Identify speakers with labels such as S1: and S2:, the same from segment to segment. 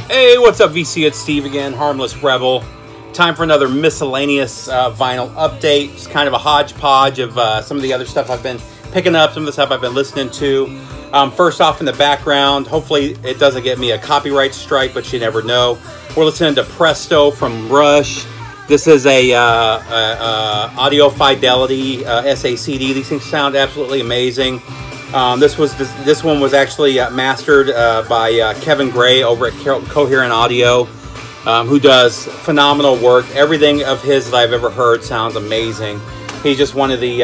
S1: Hey, what's up, VC? It's Steve again, Harmless Rebel. Time for another miscellaneous vinyl update. It's kind of a hodgepodge of some of the other stuff I've been picking up, some of the stuff I've been listening to. First off, in the background, hopefully it doesn't get me a copyright strike, but you never know. We're listening to Presto from Rush. This is a audio fidelity SACD. These things sound absolutely amazing. This one was actually mastered by Kevin Gray over at Coherent Audio, who does phenomenal work. Everything of his that I've ever heard sounds amazing. He's just one of the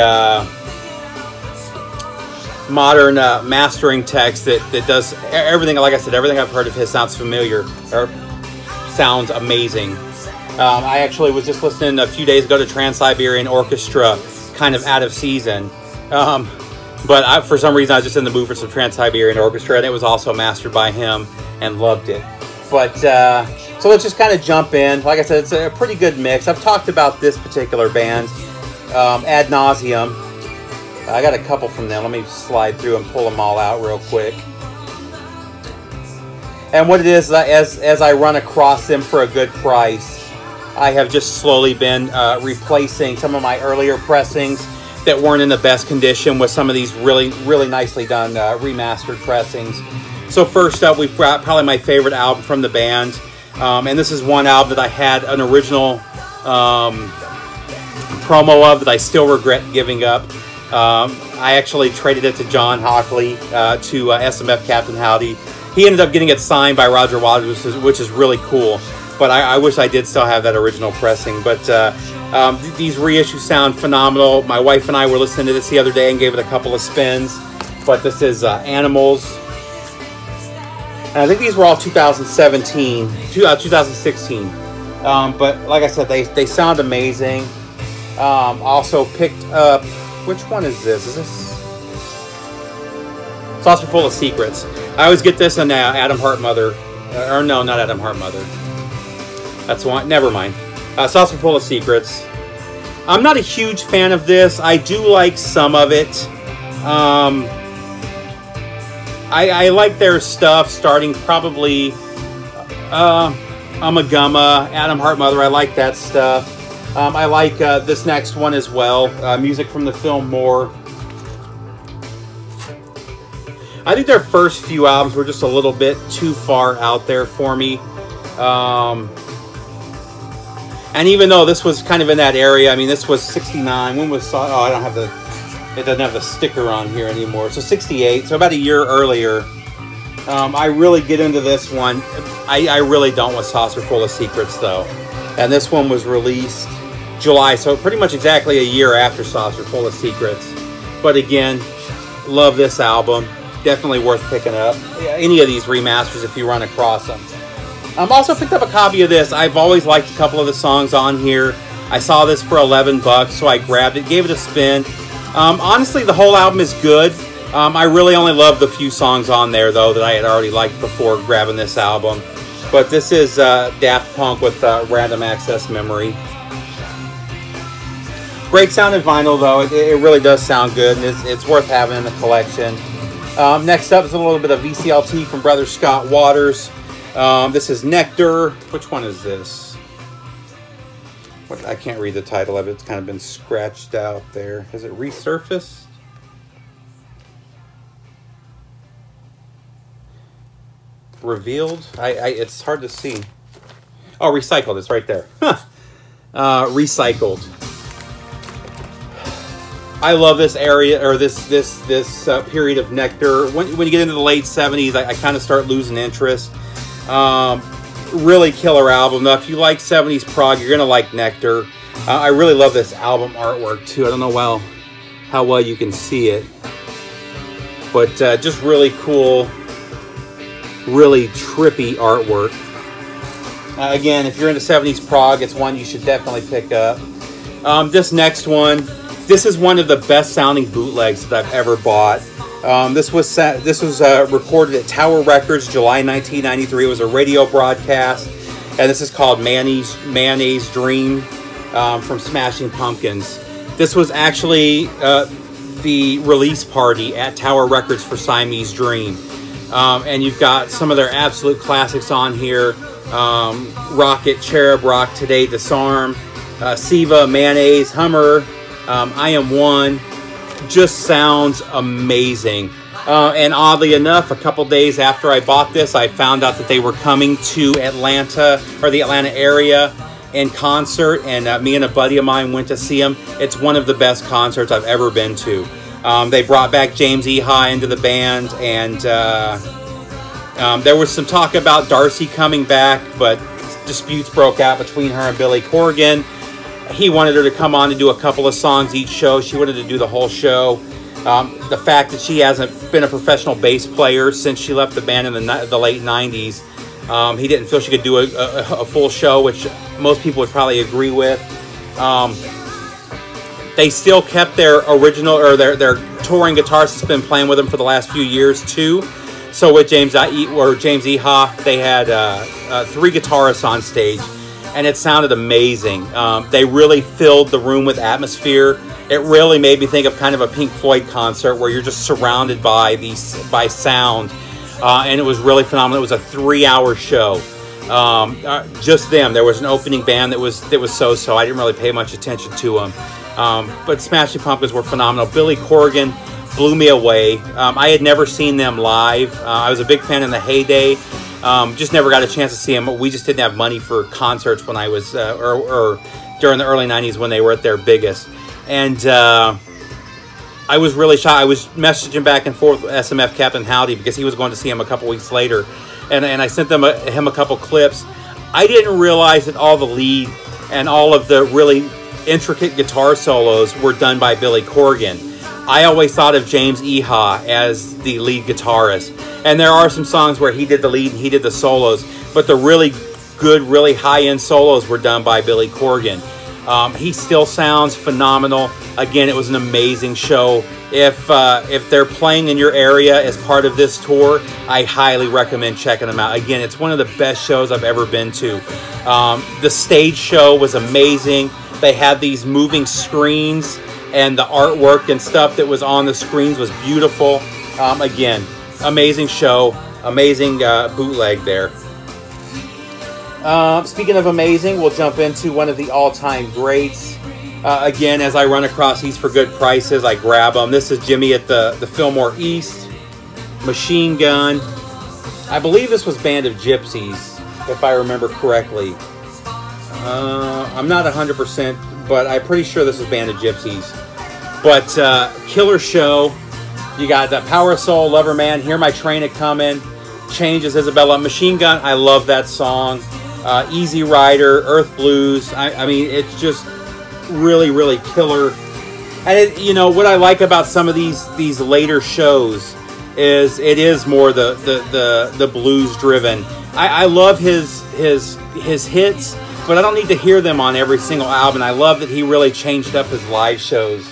S1: modern mastering techs that does everything. Like I said, everything I've heard of his sounds familiar or sounds amazing. I actually was just listening a few days ago to Trans-Siberian Orchestra, kind of out of season. But for some reason, I was just in the mood for some Trans-Siberian Orchestra, and it was also mastered by him, and loved it. But, so let's just kind of jump in. Like I said, it's a pretty good mix. I've talked about this particular band ad nauseum. I got a couple from them. Let me slide through and pull them all out real quick. And what it is, as I run across them for a good price, I have just slowly been replacing some of my earlier pressings that weren't in the best condition with some of these really, really nicely done remastered pressings. So first up, we've got probably my favorite album from the band. And this is one album that I had an original promo of that I still regret giving up. I actually traded it to John Hockley, to SMF Captain Howdy. He ended up getting it signed by Roger Waters, which is really cool. But I wish I did still have that original pressing. But these reissues sound phenomenal. My wife and I were listening to this the other day and gave it a couple of spins. But this is Animals. And I think these were all 2016. But like I said, they sound amazing. Also picked up, which one is this? Is this Saucer Full of Secrets? I always get this on Adam Hart Mother. Or no, not Adam Hart Mother. That's one. Never mind. Saucer Full of Secrets. I'm not a huge fan of this. I do like some of it. I like their stuff starting probably Amagama, Adam Hart Mother. I like that stuff. I like this next one as well. Music from the film More. I think their first few albums were just a little bit too far out there for me. And even though this was kind of in that area, I mean, this was 69. When was... Oh, I don't have it doesn't have the sticker on here anymore. So 68, so about a year earlier. I really get into this one. I really don't with Saucer Full of Secrets, though. And this one was released July, so pretty much exactly a year after Saucer Full of Secrets. But again, love this album. Definitely worth picking up. Any of these remasters if you run across them. I've also picked up a copy of this. I've always liked a couple of the songs on here. I saw this for 11 bucks, so I grabbed it, gave it a spin. Honestly, the whole album is good. I really only love the few songs on there, though, that I had already liked before grabbing this album. But this is Daft Punk with Random Access Memory. Great sounding vinyl, though. It really does sound good, and it's worth having in the collection. Next up is a little bit of VCLT from Brother Scott Waters. This is Nectar. Which one is this? I can't read the title of it. It's kind of been scratched out there. Is it Resurfaced? Revealed? It's hard to see. Oh, Recycled. It's right there. Recycled. I love this area, or this period of Nectar. When you get into the late 70s, I kind of start losing interest. Really killer album. Now, if you like 70s prog, you're gonna like Nectar. I really love this album artwork too. I don't know how well you can see it, but just really cool, really trippy artwork. Again, if you're into 70s prog, it's one you should definitely pick up. This next one, this is one of the best sounding bootlegs that I've ever bought. This was recorded at Tower Records, July 1993. It was a radio broadcast, and this is called Mayonnaise Dream from Smashing Pumpkins. This was actually the release party at Tower Records for Siamese Dream. And you've got some of their absolute classics on here. Rocket, Cherub Rock, Today, Disarm, Siva, Mayonnaise, Hummer, I Am One. Just sounds amazing. And oddly enough, a couple days after I bought this, I found out that they were coming to Atlanta, or the Atlanta area, in concert, and me and a buddy of mine went to see them. It's one of the best concerts I've ever been to. They brought back James Eha into the band, and there was some talk about Darcy coming back, but disputes broke out between her and Billy Corgan. He wanted her to come on to do a couple of songs each show. She wanted to do the whole show. The fact that she hasn't been a professional bass player since she left the band in the late 90s, he didn't feel she could do a full show, which most people would probably agree with. They still kept their original, or their touring guitarist that's been playing with them for the last few years too. So with James Eha, they had 3 guitarists on stage, and it sounded amazing. They really filled the room with atmosphere. It really made me think of kind of a Pink Floyd concert where you're just surrounded by sound, and it was really phenomenal. It was a 3-hour show. Just them. There was an opening band that was so-so. I didn't really pay much attention to them. But Smashing Pumpkins were phenomenal. Billy Corgan blew me away. I had never seen them live. I was a big fan in the heyday. Just never got a chance to see them. We just didn't have money for concerts when I was, or during the early 90s when they were at their biggest. And I was really shocked. I was messaging back and forth with SMF Captain Howdy because he was going to see him a couple weeks later. And I sent him a couple clips. I didn't realize that all the lead and all of the really intricate guitar solos were done by Billy Corgan. I always thought of James Eha as the lead guitarist. And there are some songs where he did the lead and he did the solos, but the really good, really high-end solos were done by Billy Corgan. He still sounds phenomenal. Again, it was an amazing show. If they're playing in your area as part of this tour, I highly recommend checking them out. Again, it's one of the best shows I've ever been to. The stage show was amazing. They had these moving screens, and the artwork and stuff that was on the screens was beautiful. Again, amazing show, amazing bootleg there. Speaking of amazing, we'll jump into one of the all-time greats. Again, as I run across these for good prices, I grab them. This is Jimmy at the Fillmore East. Machine Gun. I believe this was Band of Gypsies, if I remember correctly. I'm not 100%, but I'm pretty sure this was Band of Gypsies. But killer show. You got the Power Soul, Lover Man, Hear My Train A-Comin', Changes, Isabella. Machine Gun, I love that song. Easy Rider, Earth Blues. I mean, it's just really, really killer. And you know what I like about some of these later shows is it is more the blues driven. I love his hits, but I don't need to hear them on every single album. I love that he really changed up his live shows.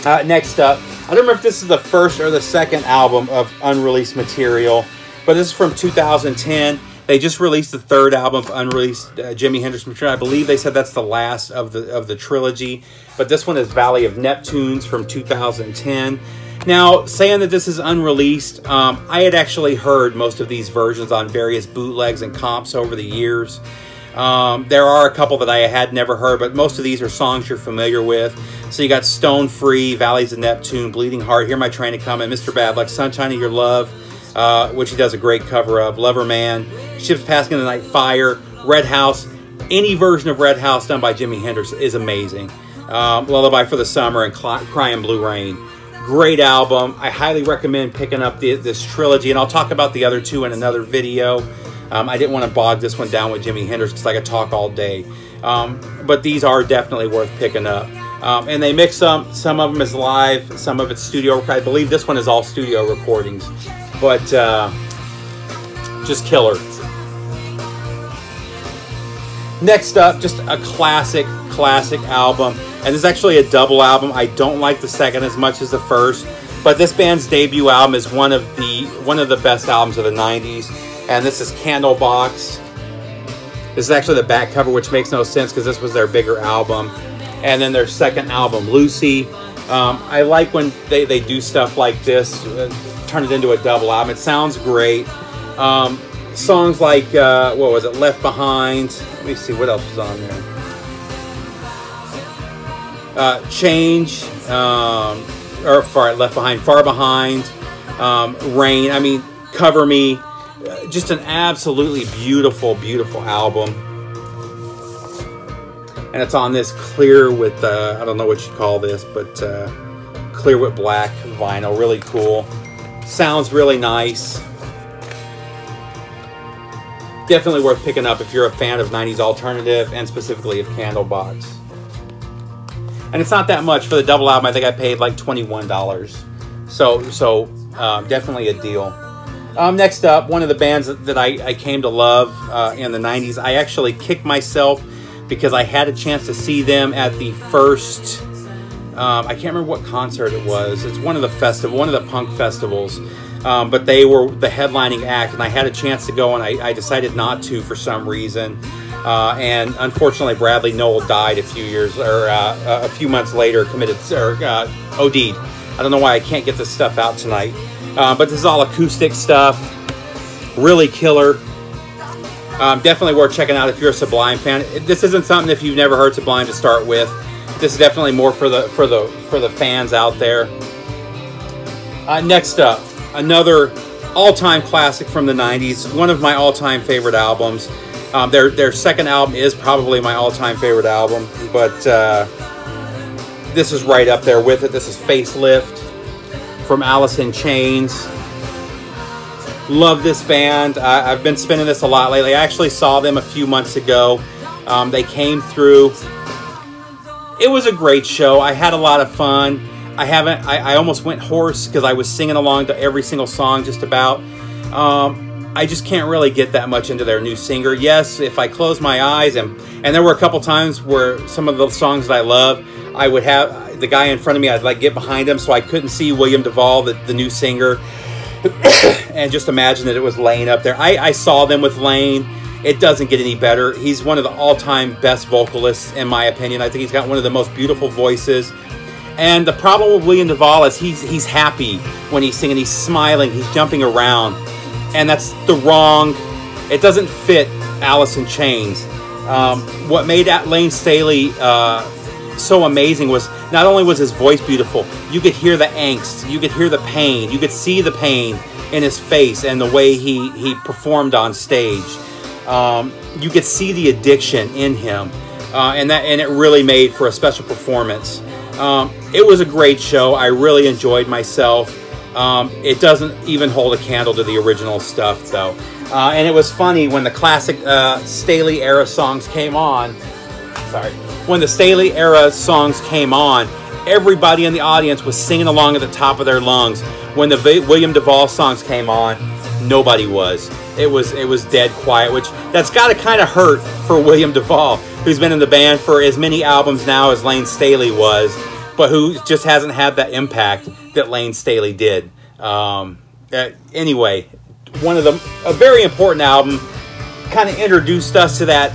S1: Next up, I don't remember if this is the first or the second album of unreleased material, but this is from 2010. They just released the third album of unreleased Jimi Hendrix material. I believe they said that's the last of the trilogy, but this one is Valley of Neptunes from 2010. Now, saying that this is unreleased, I had actually heard most of these versions on various bootlegs and comps over the years. There are a couple that I had never heard, but most of these are songs you're familiar with. So you got Stone Free, Valleys of Neptune, Bleeding Heart, Hear My Train A-Comin', Mr. Bad Luck, Sunshine of Your Love, which he does a great cover of, Lover Man, Ships Passing in the Night, Fire, Red House. Any version of Red House done by Jimi Hendrix is amazing. Lullaby for the Summer and Crying Blue Rain. Great album. I highly recommend picking up this trilogy, and I'll talk about the other two in another video. I didn't want to bog this one down with Jimi Hendrix because I could talk all day. But these are definitely worth picking up. And they mix them. Some of them is live, some of it's studio. I believe this one is all studio recordings. But just killer. Next up, just a classic album. And this is actually a double album. I don't like the second as much as the first. But this band's debut album is one of the best albums of the 90s. And this is Candlebox. This is actually the back cover, which makes no sense because this was their bigger album. And then their second album, Lucy. I like when they do stuff like this, turn it into a double album. It sounds great. Songs like, what was it, Left Behind. Let me see, what else was on there? Change, or Left Behind, Far Behind, Rain. I mean, Cover Me. Just an absolutely beautiful, beautiful album. And it's on this clear with, I don't know what you call this, but clear with black vinyl. Really cool. Sounds really nice. Definitely worth picking up if you're a fan of 90s alternative and specifically of Candlebox. And it's not that much for the double album. I think I paid like $21. So definitely a deal. Next up, one of the bands that I came to love in the 90s. I actually kicked myself because I had a chance to see them at the first, I can't remember what concert it was. It's one of the punk festivals. But they were the headlining act, and I had a chance to go, and I decided not to for some reason. And unfortunately, Bradley Noel died a few months later, OD'd. I don't know why I can't get this stuff out tonight. But this is all acoustic stuff, really killer. Definitely worth checking out if you're a Sublime fan. This isn't something if you've never heard Sublime to start with. This is definitely more for the fans out there. Next up, another all-time classic from the 90s. One of my all-time favorite albums. Their second album is probably my all-time favorite album, but this is right up there with it. This is Facelift from Alice in Chains. Love this band. I've been spinning this a lot lately. I actually saw them a few months ago. They came through. It was a great show. I had a lot of fun. I almost went hoarse because I was singing along to every single song just about. I just can't really get that much into their new singer. Yes, if I close my eyes, and there were a couple times where some of the songs that I love, I would have the guy in front of me, I'd like get behind him so I couldn't see William Duvall, the new singer, and just imagine that it was Lane up there. I saw them with Lane. It doesn't get any better. He's one of the all-time best vocalists, in my opinion. I think he's got one of the most beautiful voices. And the problem with William Duvall is he's happy when he's singing. He's smiling. He's jumping around. And that's the wrong... It doesn't fit Alice in Chains. What made Lane Staley so amazing was not only was his voice beautiful, you could hear the angst. You could hear the pain. You could see the pain in his face and the way he performed on stage. You could see the addiction in him. And it really made for a special performance. It was a great show. I really enjoyed myself. It doesn't even hold a candle to the original stuff, though. And it was funny when the classic Staley era songs came on. When the Staley era songs came on, everybody in the audience was singing along at the top of their lungs. When the William Duvall songs came on, nobody was. It was dead quiet, which that's got to kind of hurt for William Duvall, who's been in the band for as many albums now as Lane Staley was, but who just hasn't had that impact that Lane Staley did. Anyway, a very important album, kind of introduced us to that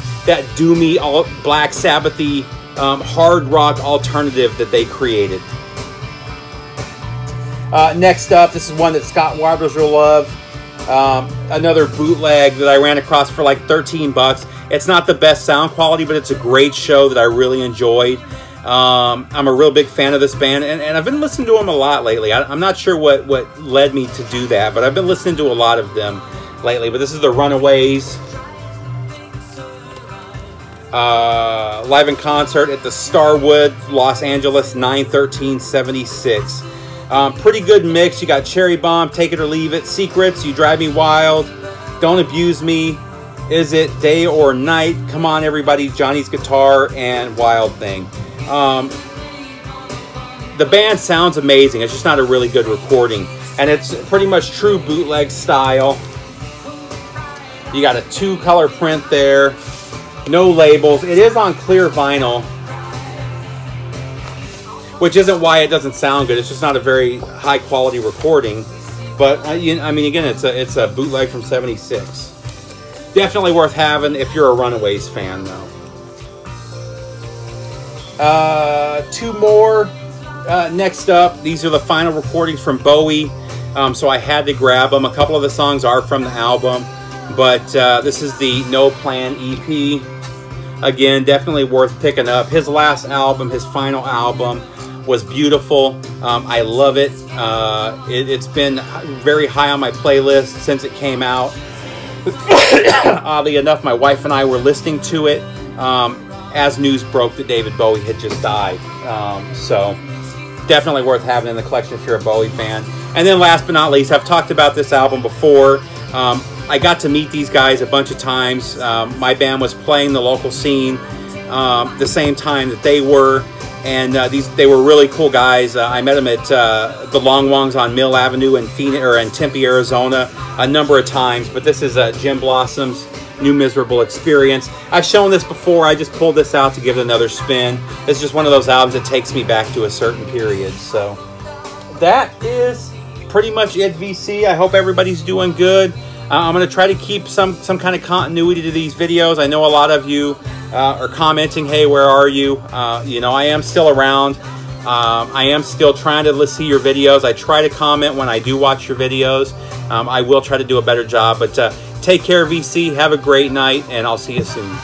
S1: doomy, Black Sabbath-y, hard rock alternative that they created. Next up, this is one that Scott Warbers will love. Another bootleg that I ran across for like 13 bucks. It's not the best sound quality, but it's a great show that I really enjoyed. I'm a real big fan of this band, and I've been listening to them a lot lately. I'm not sure what led me to do that, but I've been listening to a lot of them lately. But this is the Runaways. Live in concert at the Starwood, Los Angeles, 9/13/76. Pretty good mix. You got Cherry Bomb, Take It or Leave It, Secrets, You Drive Me Wild, Don't Abuse Me, Is It Day or Night, Come On Everybody, Johnny's Guitar, and Wild Thing. The band sounds amazing. It's just not a really good recording. And it's pretty much true bootleg style. You got a 2-color print there. No labels. It is on clear vinyl, which isn't why it doesn't sound good. It's just not a very high quality recording. But I mean, again, it's a bootleg from '76. Definitely worth having if you're a Runaways fan, though. Two more next up, these are the final recordings from Bowie. So I had to grab them. A couple of the songs are from the album, but this is the No Plan EP. Again, definitely worth picking up. His last album, his final album, was beautiful. I love it. It's been very high on my playlist since it came out. Oddly enough, my wife and I were listening to it as news broke that David Bowie had just died. So definitely worth having in the collection if you're a Bowie fan. And then last but not least, I've talked about this album before. I got to meet these guys a bunch of times. My band was playing the local scene the same time that they were. And they were really cool guys. I met them at the Long Wongs on Mill Avenue in Tempe, Arizona, a number of times. But this is Jim Blossom's New Miserable Experience. I've shown this before. I just pulled this out to give it another spin. It's just one of those albums that takes me back to a certain period. So that is pretty much it, VC. I hope everybody's doing good. I'm going to try to keep some kind of continuity to these videos. I know a lot of you are commenting, hey, where are you? You know, I am still around. I am still trying to see your videos. I try to comment when I do watch your videos. I will try to do a better job. But take care, VC. Have a great night, and I'll see you soon.